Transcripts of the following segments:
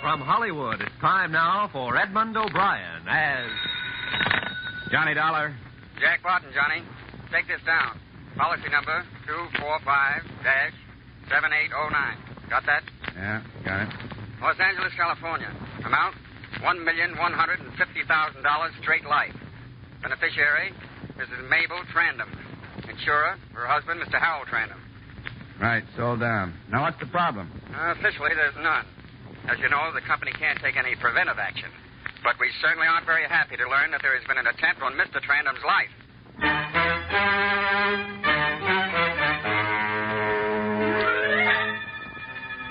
From Hollywood, it's time now for Edmond O'Brien as... Johnny Dollar. Jack Barton, Johnny. Take this down. Policy number 245-7809. Got that? Yeah, got it. Los Angeles, California. Amount, $1,150,000 straight life. Beneficiary, Mrs. Mabel Trandem. Insurer, her husband, Mr. Harold Trandem. Right, it's all down. Now, what's the problem? Officially, there's none. As you know, the company can't take any preventive action. But we certainly aren't very happy to learn that there has been an attempt on Mr. Trandem's life.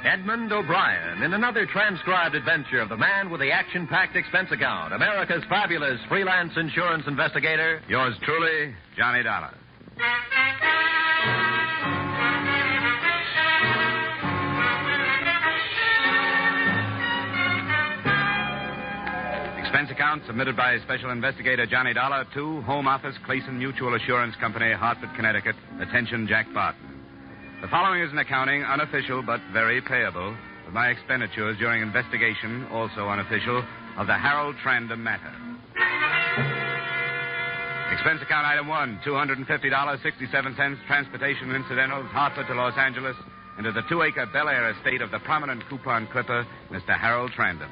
Edmond O'Brien in another transcribed adventure of the man with the action-packed expense account, America's fabulous freelance insurance investigator. Yours truly, Johnny Dollar. Expense account submitted by Special Investigator Johnny Dollar to Home Office, Clayson Mutual Assurance Company, Hartford, Connecticut. Attention, Jack Barton. The following is an accounting, unofficial but very payable, of my expenditures during investigation, also unofficial, of the Harold Trandem matter. Expense account item 1, $250.67, transportation incidentals, Hartford to Los Angeles, into the 2-acre Bel Air estate of the prominent coupon clipper, Mr. Harold Trandem.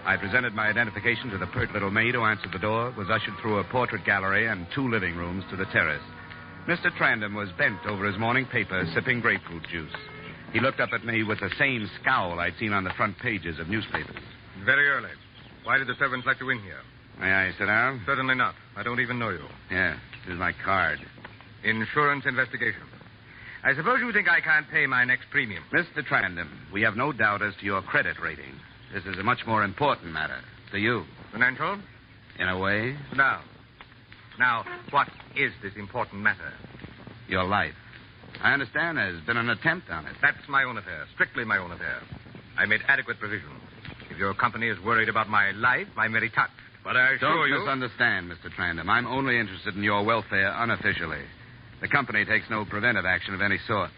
I presented my identification to the pert little maid who answered the door, was ushered through a portrait gallery and 2 living rooms to the terrace. Mr. Trandem was bent over his morning paper, sipping grapefruit juice. He looked up at me with the same scowl I'd seen on the front pages of newspapers. Very early. Why did the servants let you in here? May I sit down? Certainly not. I don't even know you. Yeah, here's my card. Insurance investigation. I suppose you think I can't pay my next premium. Mr. Trandem, we have no doubt as to your credit rating. This is a much more important matter to you. Financial? In a way. Now, what is this important matter? Your life. I understand there's been an attempt on it. That's my own affair. Strictly my own affair. I made adequate provision. If your company is worried about my life, I'm very touched. But I assure you... Don't misunderstand, Mr. Trandem. I'm only interested in your welfare unofficially. The company takes no preventive action of any sort.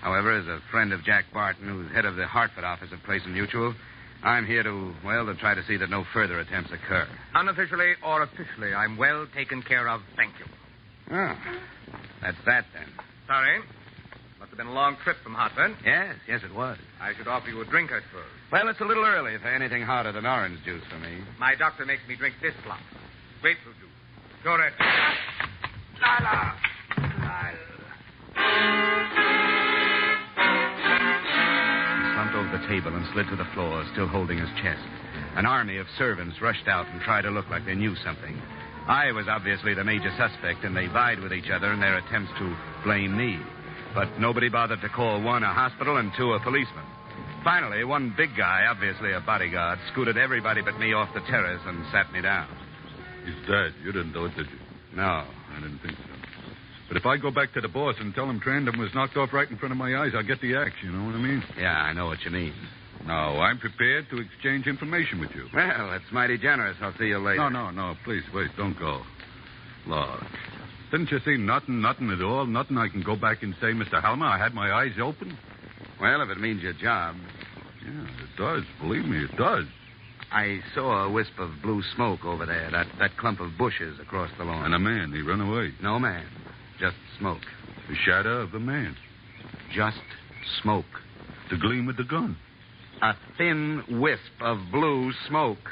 However, as a friend of Jack Barton, who's head of the Hartford office of Clayson Mutual, I'm here to try to see that no further attempts occur. Unofficially or officially, I'm well taken care of. Thank you. Oh, that's that, then. Sorry. Must have been a long trip from Hartford. Yes, it was. I should offer you a drink, I suppose. Well, it's a little early for anything hotter than orange juice for me. My doctor makes me drink this lot. Grapefruit juice. Sure it. Lila. Over the table and slid to the floor, still holding his chest. An army of servants rushed out and tried to look like they knew something. I was obviously the major suspect, and they vied with each other in their attempts to blame me. But nobody bothered to call 1 a hospital and 2 a policeman. Finally, one big guy, obviously a bodyguard, scooted everybody but me off the terrace and sat me down. He's dead. You didn't do it, did you? No. I didn't think so. But if I go back to the boss and tell him Trandem was knocked off right in front of my eyes, I'll get the axe, you know what I mean? Yeah, I know what you mean. No, I'm prepared to exchange information with you. Well, that's mighty generous. I'll see you later. No, please, wait, don't go. Look, didn't you see nothing at all? Nothing I can go back and say, Mr. Halmer, I had my eyes open? Well, if it means your job. Yeah, it does. Believe me, it does. I saw a wisp of blue smoke over there, that clump of bushes across the lawn. And a man, he ran away. No man. Just smoke. The shadow of a man. Just smoke. The gleam of the gun. A thin wisp of blue smoke.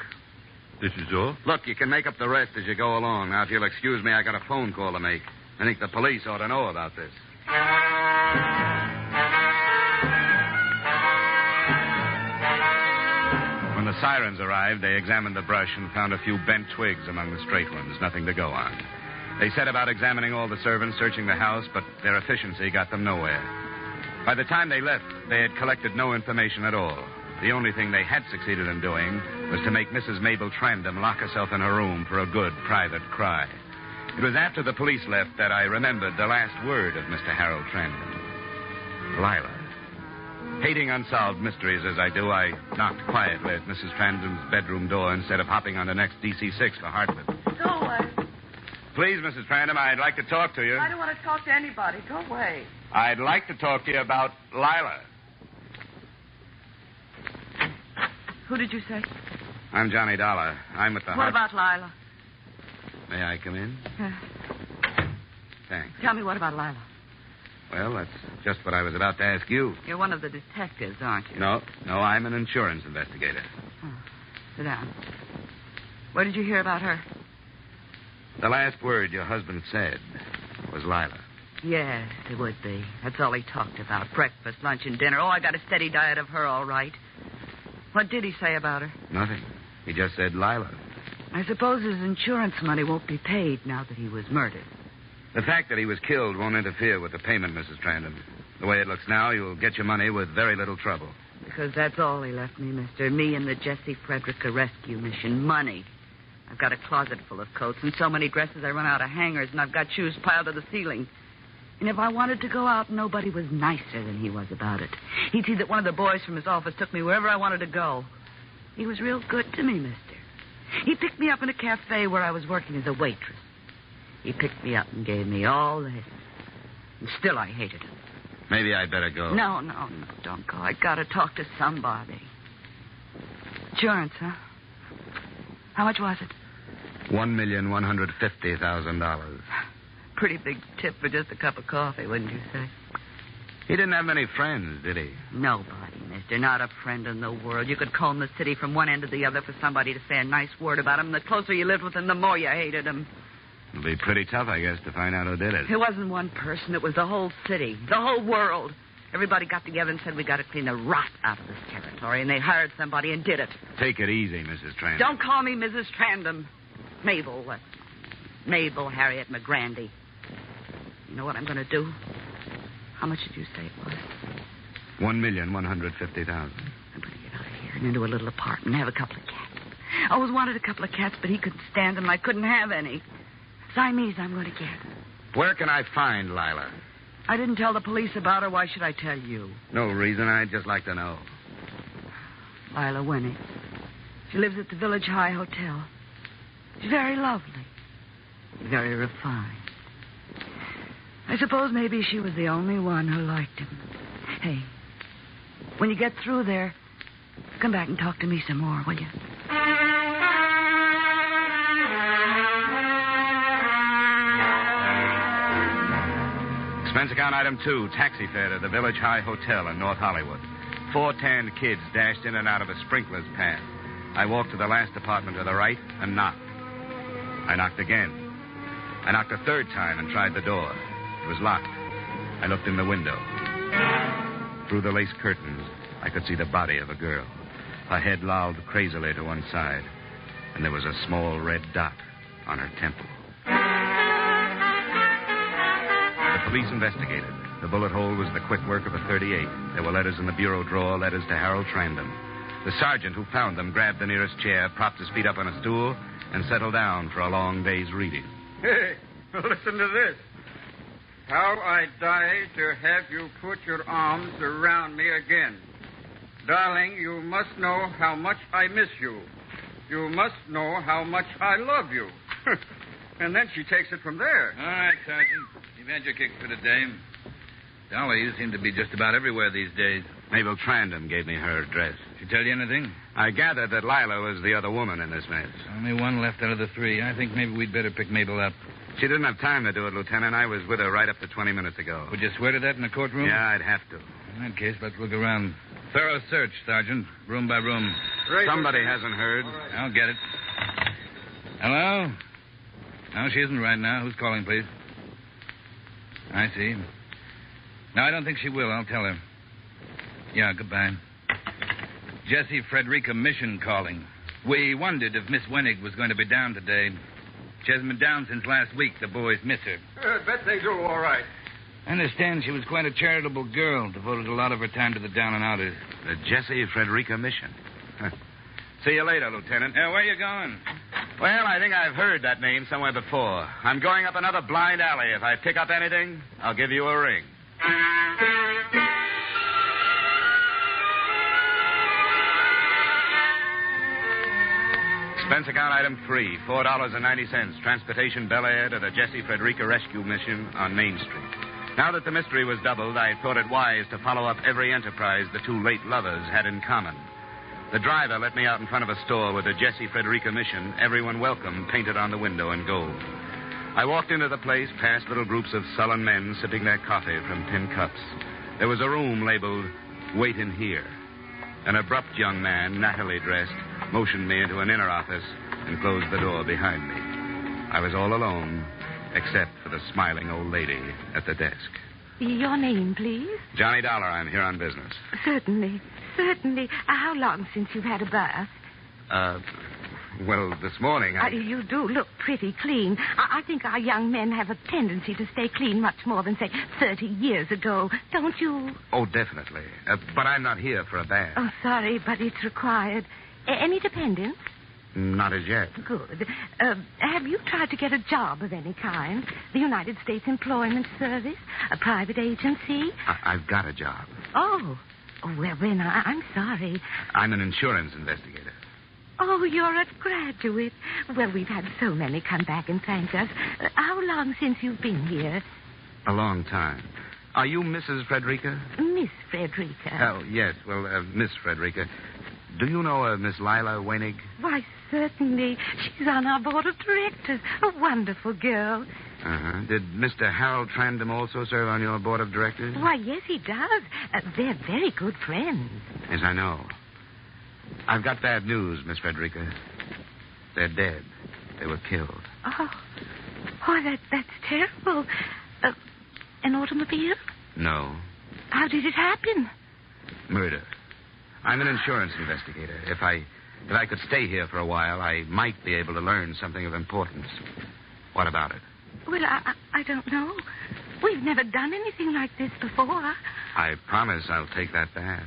This is all? Look, you can make up the rest as you go along. Now, if you'll excuse me, I got a phone call to make. I think the police ought to know about this. When the sirens arrived, they examined the brush and found a few bent twigs among the straight ones. Nothing to go on. They set about examining all the servants, searching the house, but their efficiency got them nowhere. By the time they left, they had collected no information at all. The only thing they had succeeded in doing was to make Mrs. Mabel Trandem lock herself in her room for a good private cry. It was after the police left that I remembered the last word of Mr. Harold Trandem. Lila. Hating unsolved mysteries as I do, I knocked quietly at Mrs. Trandem's bedroom door instead of hopping on the next DC-6 for Hartford. Go away. Please, Mrs. Trandem, I'd like to talk to you. I don't want to talk to anybody. Go away. I'd like to talk to you about Lila. Who did you say? I'm Johnny Dollar. I'm at the What about Lila? May I come in? Thanks. Tell me what about Lila? Well, that's just what I was about to ask you. You're one of the detectives, aren't you? No, I'm an insurance investigator. Oh, sit down. What did you hear about her? The last word your husband said was Lila. Yes, it would be. That's all he talked about. Breakfast, lunch, and dinner. Oh, I got a steady diet of her, all right. What did he say about her? Nothing. He just said Lila. I suppose his insurance money won't be paid now that he was murdered. The fact that he was killed won't interfere with the payment, Mrs. Trandem. The way it looks now, you'll get your money with very little trouble. Because that's all he left me, mister. Me and the Jesse Frederica rescue mission. Money. I've got a closet full of coats and so many dresses I run out of hangers, and I've got shoes piled to the ceiling. And if I wanted to go out, nobody was nicer than he was about it. He'd see that one of the boys from his office took me wherever I wanted to go. He was real good to me, mister. He picked me up in a cafe where I was working as a waitress. He picked me up and gave me all this. And still I hated him. Maybe I'd better go. No, don't go. I gotta talk to somebody. Insurance, huh? How much was it? $1,150,000. Pretty big tip for just a cup of coffee, wouldn't you say? He didn't have many friends, did he? Nobody, mister. Not a friend in the world. You could comb the city from one end to the other for somebody to say a nice word about him. The closer you lived with him, the more you hated him. It'll be pretty tough, I guess, to find out who did it. It wasn't one person. It was the whole city, the whole world. Everybody got together and said we got to clean the rot out of this territory, and they hired somebody and did it. Take it easy, Mrs. Trandem. Don't call me Mrs. Trandem. Mabel, Harriet McGrandy. You know what I'm going to do? How much did you say it was? $1,150,000. I'm going to get out of here and into a little apartment and have a couple of cats. I always wanted a couple of cats, but he couldn't stand them. I couldn't have any. Siamese I'm going to get. Where can I find Lila? I didn't tell the police about her. Why should I tell you? No reason. I'd just like to know. Lila Winnie. She lives at the Village High Hotel. She's very lovely. Very refined. I suppose maybe she was the only one who liked him. Hey, when you get through there, come back and talk to me some more, will you? Expense account item 2, taxi fare to the Village High Hotel in North Hollywood. 4 tanned kids dashed in and out of a sprinkler's path. I walked to the last apartment to the right and knocked. I knocked again. I knocked a third time and tried the door. It was locked. I looked in the window. Through the lace curtains, I could see the body of a girl. Her head lolled crazily to one side, and there was a small red dot on her temple. The police investigated. The bullet hole was the quick work of a .38. There were letters in the bureau drawer, letters to Harold Trandem. The sergeant who found them grabbed the nearest chair, propped his feet up on a stool, and settled down for a long day's reading. Hey, listen to this. How I die to have you put your arms around me again. Darling, you must know how much I miss you. You must know how much I love you. And then she takes it from there. All right, Sergeant. You've had your kicks for the day. Dolly, you seem to be just about everywhere these days. Mabel Trandem gave me her address. She tell you anything? I gathered that Lila was the other woman in this mess. Only one left out of the 3. I think maybe we'd better pick Mabel up. She didn't have time to do it, Lieutenant. I was with her right up to 20 minutes ago. Would you swear to that in the courtroom? Yeah, I'd have to. In that case, let's look around. Thorough search, Sergeant. Room by room. Somebody hasn't heard. Right. I'll get it. Hello? No, she isn't right now. Who's calling, please? I see. No, I don't think she will. I'll tell her. Yeah, goodbye. Jesse Frederica Mission calling. We wondered if Miss Wenig was going to be down today. She hasn't been down since last week. The boys miss her. Bet they do all right. I understand she was quite a charitable girl, devoted a lot of her time to the down and outers. The Jesse Frederica Mission. See you later, Lieutenant. Where are you going? Well, I think I've heard that name somewhere before. I'm going up another blind alley. If I pick up anything, I'll give you a ring. Expense account item 3, $4.90. Transportation Bel Air to the Jesse Frederica Rescue Mission on Main Street. Now that the mystery was doubled, I thought it wise to follow up every enterprise the 2 late lovers had in common. The driver let me out in front of a store with the Jesse Frederica mission, everyone welcome, painted on the window in gold. I walked into the place past little groups of sullen men sipping their coffee from tin cups. There was a room labeled, Wait in Here. An abrupt young man, nattily dressed, motioned me into an inner office and closed the door behind me. I was all alone, except for the smiling old lady at the desk. Your name, please? Johnny Dollar, I'm here on business. Certainly. How long since you've had a bath? Well, this morning You do look pretty clean. I think our young men have a tendency to stay clean much more than, say, 30 years ago. Don't you? Oh, definitely. But I'm not here for a bath. Oh, sorry, but it's required. Any dependents? Not as yet. Good. Have you tried to get a job of any kind? The United States Employment Service? A private agency? I've got a job. Oh, well, then, I'm sorry. I'm an insurance investigator. Oh, you're a graduate. Well, we've had so many come back and thank us. How long since you've been here? A long time. Are you Mrs. Frederica? Miss Frederica. Oh, yes. Well, Miss Frederica. Do you know Miss Lila Wenig? Why, certainly. She's on our board of directors. A wonderful girl. Uh-huh. Did Mr. Harold Trandem also serve on your board of directors? Why, yes, he does. They're very good friends. Yes, I know. I've got bad news, Miss Frederica. They're dead. They were killed. Oh, that's terrible. An automobile? No. How did it happen? Murder. I'm an insurance investigator. If I could stay here for a while, I might be able to learn something of importance. What about it? Well, I don't know. We've never done anything like this before. I promise I'll take that bath.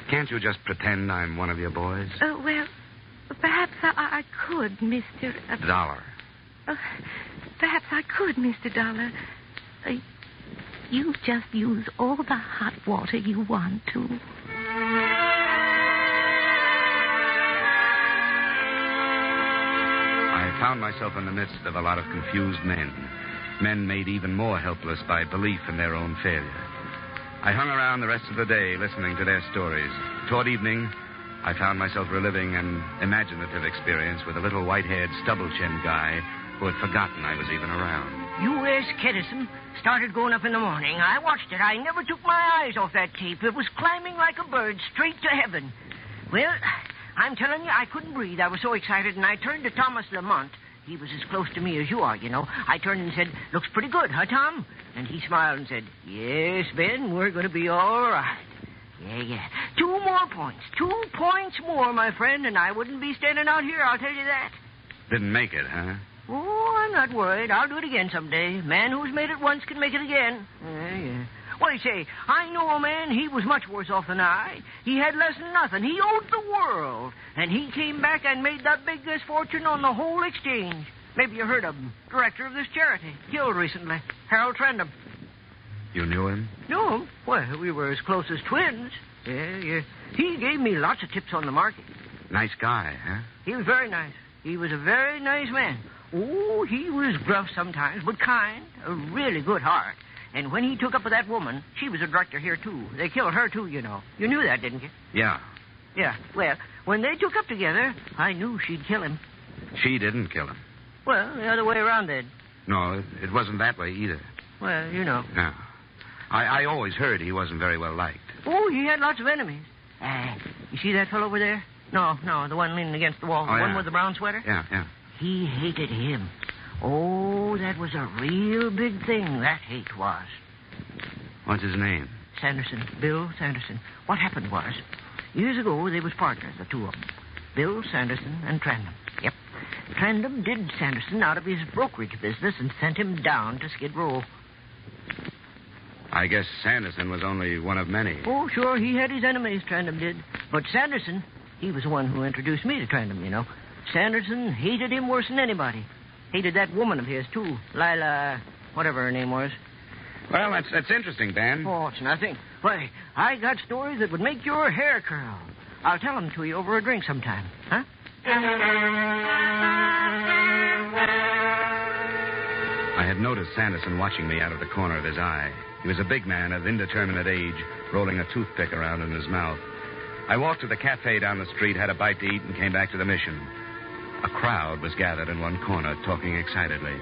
Can't you just pretend I'm one of your boys? Well, perhaps I could, Mr. Dollar. Perhaps I could, Mr. Dollar. You just use all the hot water you want to. I found myself in the midst of a lot of confused men. Men made even more helpless by belief in their own failure. I hung around the rest of the day listening to their stories. Toward evening, I found myself reliving an imaginative experience with a little white-haired, stubble-chinned guy who had forgotten I was even around. U.S. Kedison started going up in the morning. I watched it. I never took my eyes off that tape. It was climbing like a bird straight to heaven. Well, I'm telling you, I couldn't breathe. I was so excited, and I turned to Thomas Lamont. He was as close to me as you are, you know. I turned and said, "Looks pretty good, huh, Tom?" And he smiled and said, "Yes, Ben, we're going to be all right." Yeah. 2 more points. 2 points more, my friend, and I wouldn't be standing out here, I'll tell you that. Didn't make it, huh? Oh, I'm not worried. I'll do it again someday. Man who's made it once can make it again. Yeah. What do you say? I know a man, he was much worse off than I. He had less than nothing. He owed the world. And he came back and made the biggest fortune on the whole exchange. Maybe you heard of him. Director of this charity. Killed recently. Harold Trandem. You knew him? Knew him? Well, we were as close as twins. Yeah. He gave me lots of tips on the market. Nice guy, huh? He was very nice. He was a very nice man. Oh, he was gruff sometimes, but kind. A really good heart. And when he took up with that woman, she was a director here, too. They killed her, too, you know. You knew that, didn't you? Yeah. Yeah. Well, when they took up together, I knew she'd kill him. She didn't kill him. Well, the other way around, then. No, it wasn't that way either. Well, you know. No. I always heard he wasn't very well liked. Oh, he had lots of enemies. You see that fellow over there? No, the one leaning against the wall. Oh, the one yeah. with the brown sweater? Yeah. He hated him. Oh, that was a real big thing, that hate was. What's his name? Sanderson. Bill Sanderson. What happened was, years ago, they was partners, the two of them. Bill Sanderson and Trandem. Yep. Trandem did Sanderson out of his brokerage business and sent him down to Skid Row. I guess Sanderson was only one of many. Oh, sure, he had his enemies, Trandem did. But Sanderson, he was the one who introduced me to Trandem, you know. Sanderson hated him worse than anybody. Hated that woman of his, too. Lila, whatever her name was. Well, that's interesting, Dan. Oh, it's nothing. Why, I got stories that would make your hair curl. I'll tell them to you over a drink sometime, huh? I had noticed Sanderson watching me out of the corner of his eye. He was a big man of indeterminate age, rolling a toothpick around in his mouth. I walked to the cafe down the street, had a bite to eat, and came back to the mission. A crowd was gathered in one corner, talking excitedly.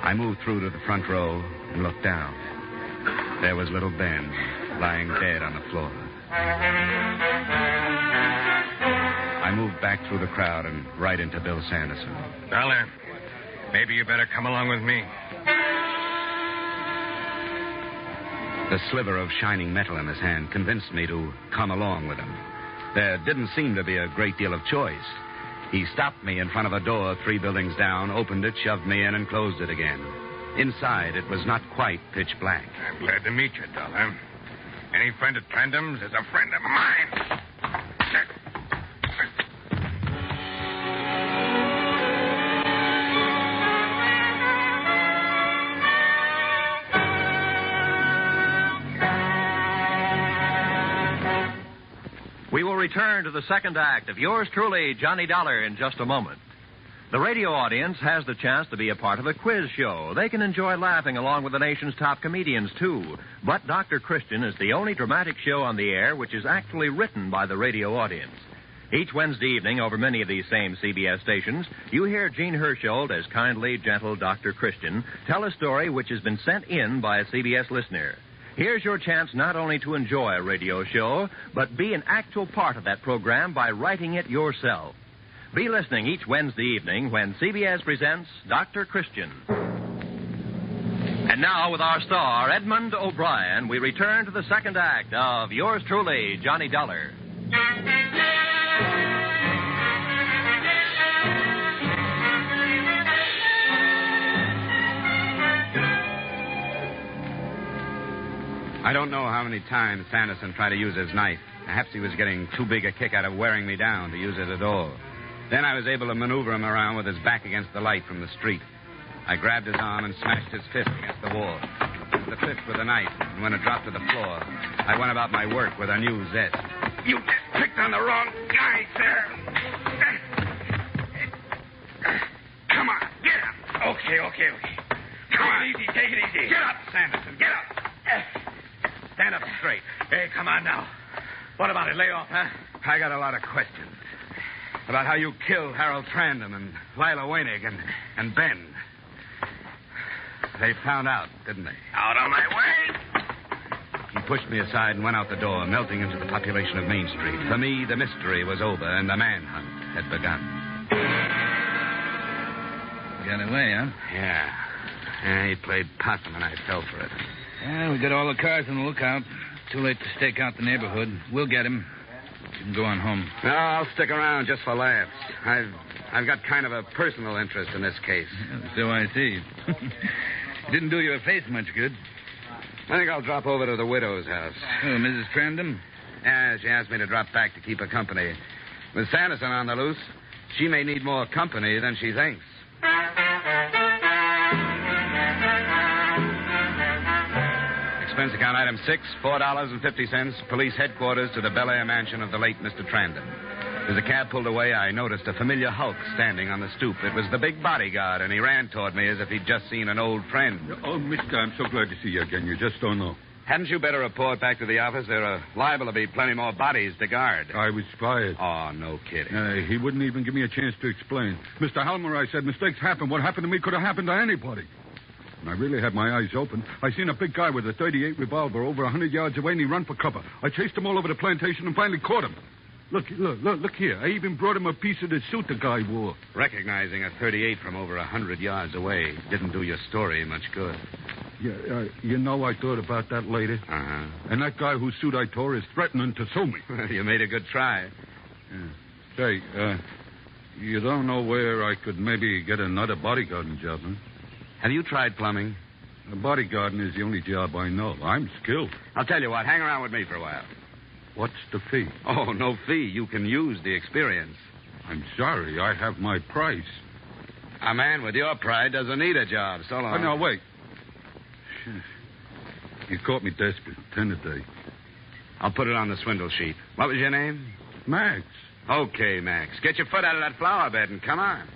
I moved through to the front row and looked down. There was little Ben, lying dead on the floor. I moved back through the crowd and right into Bill Sanderson. Dollar, maybe you better come along with me. The sliver of shining metal in his hand convinced me to come along with him. There didn't seem to be a great deal of choice. He stopped me in front of a door 3 buildings down, opened it, shoved me in, and closed it again. Inside, it was not quite pitch black. I'm glad to meet you, Dollar. Any friend of Trandem's is a friend of mine. We will return to the second act of yours truly, Johnny Dollar, in just a moment. The radio audience has the chance to be a part of a quiz show. They can enjoy laughing along with the nation's top comedians, too. But Dr. Christian is the only dramatic show on the air which is actually written by the radio audience. Each Wednesday evening, over many of these same CBS stations, you hear Gene Hersholt as kindly, gentle Dr. Christian tell a story which has been sent in by a CBS listener. Here's your chance not only to enjoy a radio show, but be an actual part of that program by writing it yourself. Be listening each Wednesday evening when CBS presents Dr. Christian. And now, with our star, Edmond O'Brien, we return to the second act of yours truly, Johnny Dollar. I don't know how many times Sanderson tried to use his knife. Perhaps he was getting too big a kick out of wearing me down to use it at all. Then I was able to maneuver him around with his back against the light from the street. I grabbed his arm and smashed his fist against the wall. The fist with a knife, and when it dropped to the floor, I went about my work with a new zest. You just picked on the wrong guy, sir. Come on, get up. Okay. Come on. Take it easy. Get up, Sanderson, get up. Stand up straight. Hey, come on now. What about it? Lay off, huh? I got a lot of questions. About how you killed Harold Trandem and Lila Weinig and Ben. They found out, didn't they? Out of my way. He pushed me aside and went out the door, melting into the population of Main Street. For me, the mystery was over and the manhunt had begun. Got away, huh? Yeah, he played possum and I fell for it. Yeah, we got all the cars on the lookout. Too late to stake out the neighborhood. We'll get him. You can go on home. No, I'll stick around just for laughs. I've got kind of a personal interest in this case. So I see. Didn't do your face much good. I think I'll drop over to the widow's house. Oh, Mrs. Trandem? Yeah, she asked me to drop back to keep her company. With Sanderson on the loose, she may need more company than she thinks. Expense account item 6, $4.50, police headquarters to the Bel Air mansion of the late Mr. Trandem. As the cab pulled away, I noticed a familiar hulk standing on the stoop. It was the big bodyguard, and he ran toward me as if he'd just seen an old friend. Oh, mister, I'm so glad to see you again. You just don't know. Hadn't you better report back to the office? There are liable to be plenty more bodies to guard. I was fired. Oh, no kidding. He wouldn't even give me a chance to explain. Mr. Halmer, I said, mistakes happen. What happened to me could have happened to anybody. And I really had my eyes open. I seen a big guy with a .38 revolver over 100 yards away, and he run for cover. I chased him all over the plantation and finally caught him. Look here. I even brought him a piece of the suit the guy wore. Recognizing a .38 from over 100 yards away didn't do your story much good. Yeah, you know, I thought about that later. Uh-huh. And that guy whose suit I tore is threatening to sue me. You made a good try. Yeah. Say, you don't know where I could maybe get another bodyguarding job, huh? Have you tried plumbing? Bodyguarding is the only job I know. I'm skilled. I'll tell you what. Hang around with me for a while. What's the fee? Oh, no fee. You can use the experience. I'm sorry. I have my price. A man with your pride doesn't need a job. So long. Oh, no, wait. You caught me desperate. 10 a day. I'll put it on the swindle sheet. What was your name? Max. Okay, Max. Get your foot out of that flower bed and come on.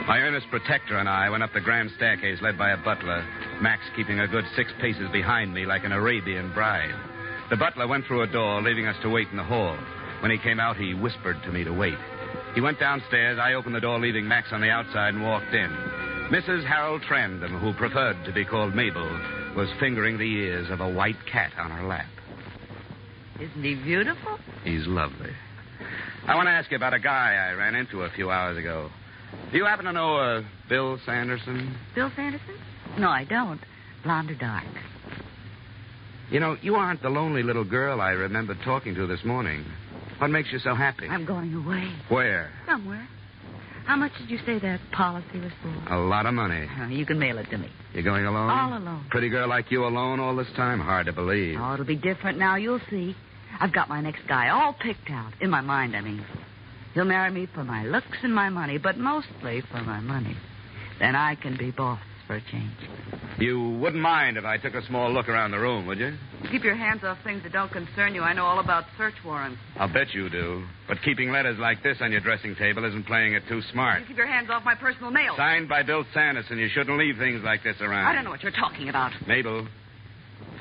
My earnest protector and I went up the grand staircase led by a butler Max keeping a good 6 paces behind me like an Arabian bride. The butler went through a door, leaving us to wait in the hall. When he came out, he whispered to me to wait. He went downstairs. I opened the door, leaving Max on the outside, and walked in. Mrs. Harold Trandem, who preferred to be called Mabel, was fingering the ears of a white cat on her lap. Isn't he beautiful? He's lovely. I want to ask you about a guy I ran into a few hours ago. Do you happen to know Bill Sanderson? Bill Sanderson? No, I don't. Blonde or dark? You know, you aren't the lonely little girl I remembered talking to this morning. What makes you so happy? I'm going away. Where? Somewhere. How much did you say that policy was for? A lot of money. Oh, you can mail it to me. You going alone? All alone. Pretty girl like you alone all this time? Hard to believe. Oh, it'll be different now. You'll see. I've got my next guy all picked out. In my mind, I mean. He'll marry me for my looks and my money, but mostly for my money. Then I can be boss for a change. You wouldn't mind if I took a small look around the room, would you? Keep your hands off things that don't concern you. I know all about search warrants. I'll bet you do. But keeping letters like this on your dressing table isn't playing it too smart. You keep your hands off my personal mail. Signed by Bill Sanderson. You shouldn't leave things like this around. I don't know what you're talking about. Mabel,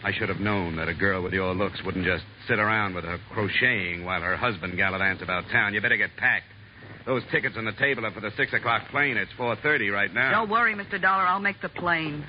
I should have known that a girl with your looks wouldn't just sit around with her crocheting while her husband gallivants about town. You better get packed. Those tickets on the table are for the 6 o'clock plane. It's 4:30 right now. Don't worry, Mr. Dollar. I'll make the plane.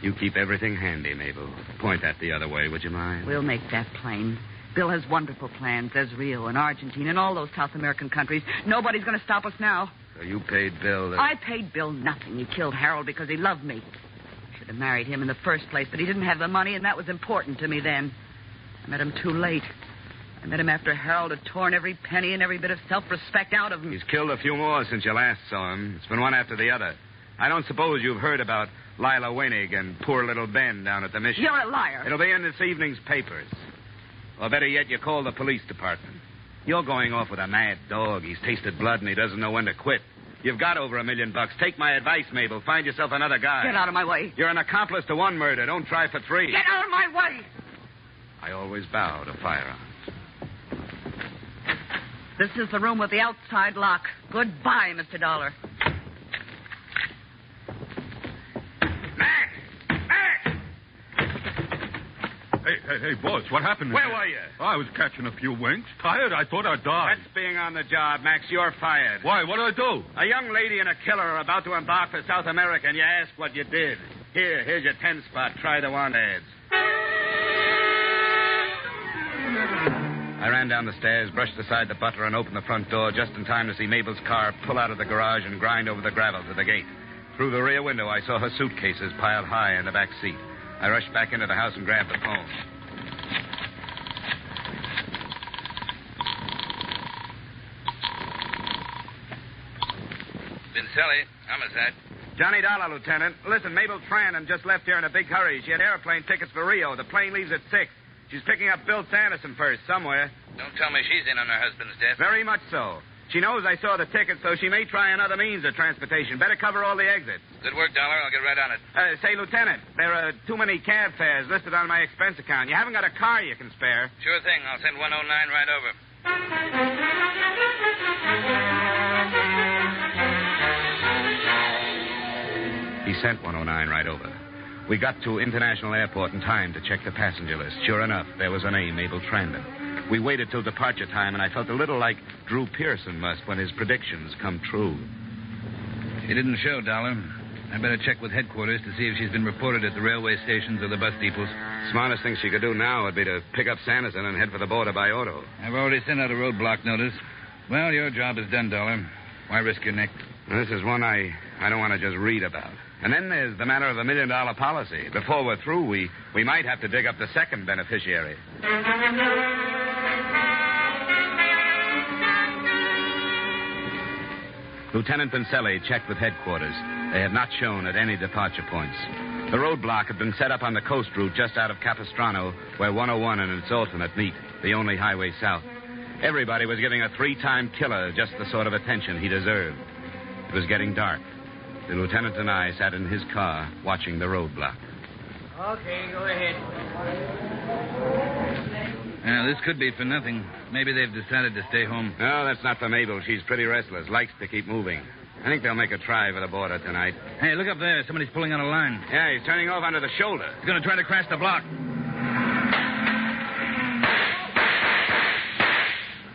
You keep everything handy, Mabel. Point that the other way, would you mind? We'll make that plane. Bill has wonderful plans. There's Rio and Argentina and all those South American countries. Nobody's going to stop us now. So you paid Bill... I paid Bill nothing. He killed Harold because he loved me. I should have married him in the first place, but he didn't have the money, and that was important to me then. I met him too late. I met him after Harold had torn every penny and every bit of self-respect out of him. He's killed a few more since you last saw him. It's been one after the other. I don't suppose you've heard about Lila Wenig and poor little Ben down at the mission. You're a liar. It'll be in this evening's papers. Or better yet, you call the police department. You're going off with a mad dog. He's tasted blood and he doesn't know when to quit. You've got over $1 million. Take my advice, Mabel. Find yourself another guy. Get out of my way. You're an accomplice to one murder. Don't try for 3. Get out of my way. I always bow to firearms. This is the room with the outside lock. Goodbye, Mr. Dollar. Hey, boss, what happened? Where were you? Oh, I was catching a few winks. Tired? I thought I'd die. That's being on the job, Max. You're fired. Why? What did I do? A young lady and a killer are about to embark for South America, and you ask what you did. Here's your 10 spot. Try the want ads. I ran down the stairs, brushed aside the butler, and opened the front door just in time to see Mabel's car pull out of the garage and grind over the gravel to the gate. Through the rear window, I saw her suitcases piled high in the back seat. I rushed back into the house and grabbed the phone. Vincelli, homicide. Johnny Dollar, Lieutenant. Listen, Mabel Trandem just left here in a big hurry. She had airplane tickets for Rio. The plane leaves at 6. She's picking up Bill Sanderson first, somewhere. Don't tell me she's in on her husband's death. Very much so. She knows I saw the tickets, so she may try another means of transportation. Better cover all the exits. Good work, Dollar. I'll get right on it. Say, Lieutenant, there are too many cab fares listed on my expense account. You haven't got a car you can spare. Sure thing. I'll send 109 right over. He sent 109 right over. We got to International Airport in time to check the passenger list. Sure enough, there was a name, Mabel Trandem. We waited till departure time, and I felt a little like Drew Pearson must when his predictions come true. She didn't show, Dollar. I better check with headquarters to see if she's been reported at the railway stations or the bus depots. Smartest thing she could do now would be to pick up Sanderson and head for the border by auto. I've already sent out a roadblock notice. Well, your job is done, Dollar. Why risk your neck? This is one I don't want to just read about. And then there's the matter of $1 million policy. Before we're through, we might have to dig up the second beneficiary. Lieutenant Vincelli checked with headquarters. They had not shown at any departure points. The roadblock had been set up on the coast route just out of Capistrano, where 101 and its alternate meet, the only highway south. Everybody was giving a 3-time killer just the sort of attention he deserved. It was getting dark. The lieutenant and I sat in his car watching the roadblock. Okay, go ahead. Now, this could be for nothing. Maybe they've decided to stay home. No, that's not for Mabel. She's pretty restless, likes to keep moving. I think they'll make a try for the border tonight. Hey, look up there. Somebody's pulling on a line. Yeah, he's turning off onto the shoulder. He's going to try to crash the block.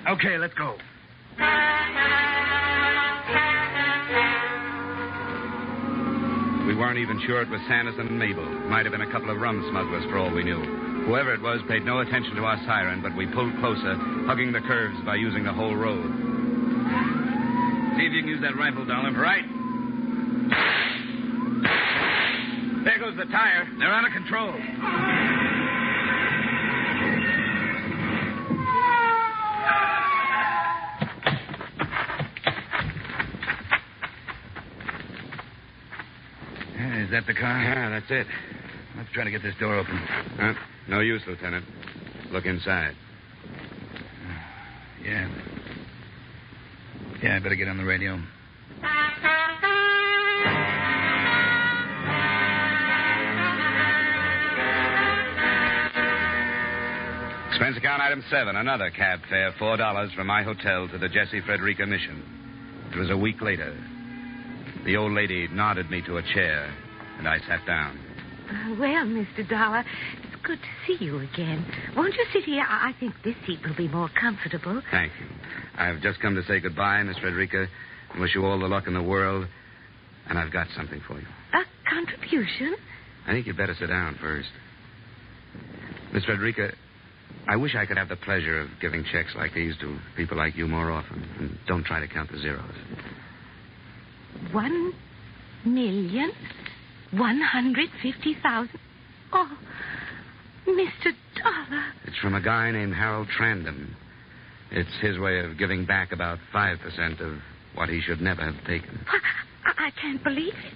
Okay, let's go. We weren't even sure it was Sanderson and Mabel. Might have been a couple of rum smugglers for all we knew. Whoever it was paid no attention to our siren, but we pulled closer, hugging the curves by using the whole road. See if you can use that rifle, Dollar. Right. There goes the tire. They're out of control. Is that the car? Yeah, that's it. Let's try to get this door open. No use, Lieutenant. Look inside. Yeah, I better get on the radio. Expense account item 7, another cab fare, $4 from my hotel to the Jesse Frederica mission. It was a week later. The old lady nodded me to a chair, and I sat down. Well, Mr. Dollar, it's good to see you again. Won't you sit here? I think this seat will be more comfortable. Thank you. I've just come to say goodbye, Miss Frederica, and wish you all the luck in the world. And I've got something for you. A contribution? I think you'd better sit down first. Miss Frederica, I wish I could have the pleasure of giving checks like these to people like you more often. And don't try to count the zeros. 1,150,000. Oh, Mr. Dollar. It's from a guy named Harold Trandem. It's his way of giving back about 5% of what he should never have taken. I can't believe it.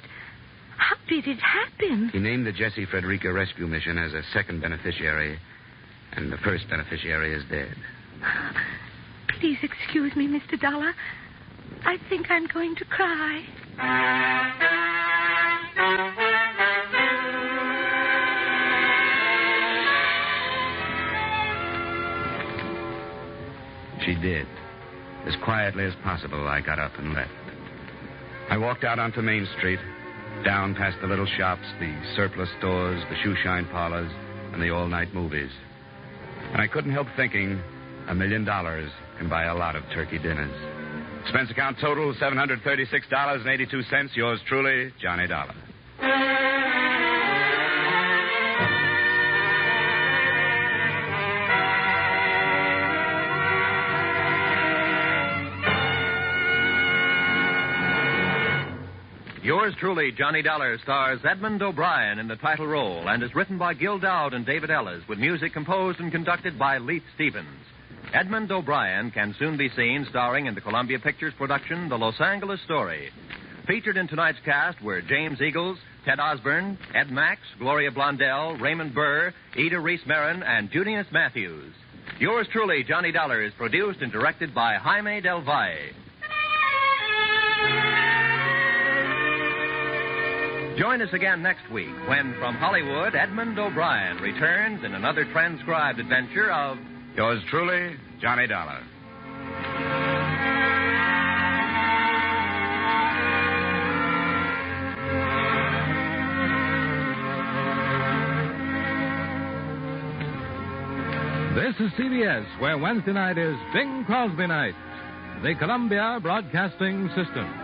How did it happen? He named the Jesse Frederica Rescue Mission as a second beneficiary, and the first beneficiary is dead. Please excuse me, Mr. Dollar. I think I'm going to cry. She did. As quietly as possible, I got up and left. I walked out onto Main Street, down past the little shops, the surplus stores, the shoe shine parlors, and the all-night movies. And I couldn't help thinking, $1 million can buy a lot of turkey dinners. Expense account total, $736.82. Yours truly, Johnny Dollar. Yours truly, Johnny Dollar, stars Edmond O'Brien in the title role and is written by Gil Dowd and David Ellis, with music composed and conducted by Leith Stevens. Edmond O'Brien can soon be seen starring in the Columbia Pictures production, The Los Angeles Story. Featured in tonight's cast were James Eagles, Ted Osborne, Ed Max, Gloria Blondell, Raymond Burr, Ida Reese-Marin, and Junius Matthews. Yours truly, Johnny Dollar, is produced and directed by Jaime Del Valle. Join us again next week when, from Hollywood, Edmond O'Brien returns in another transcribed adventure of... Yours truly, Johnny Dollar. This is CBS, where Wednesday night is Bing Crosby night. The Columbia Broadcasting System.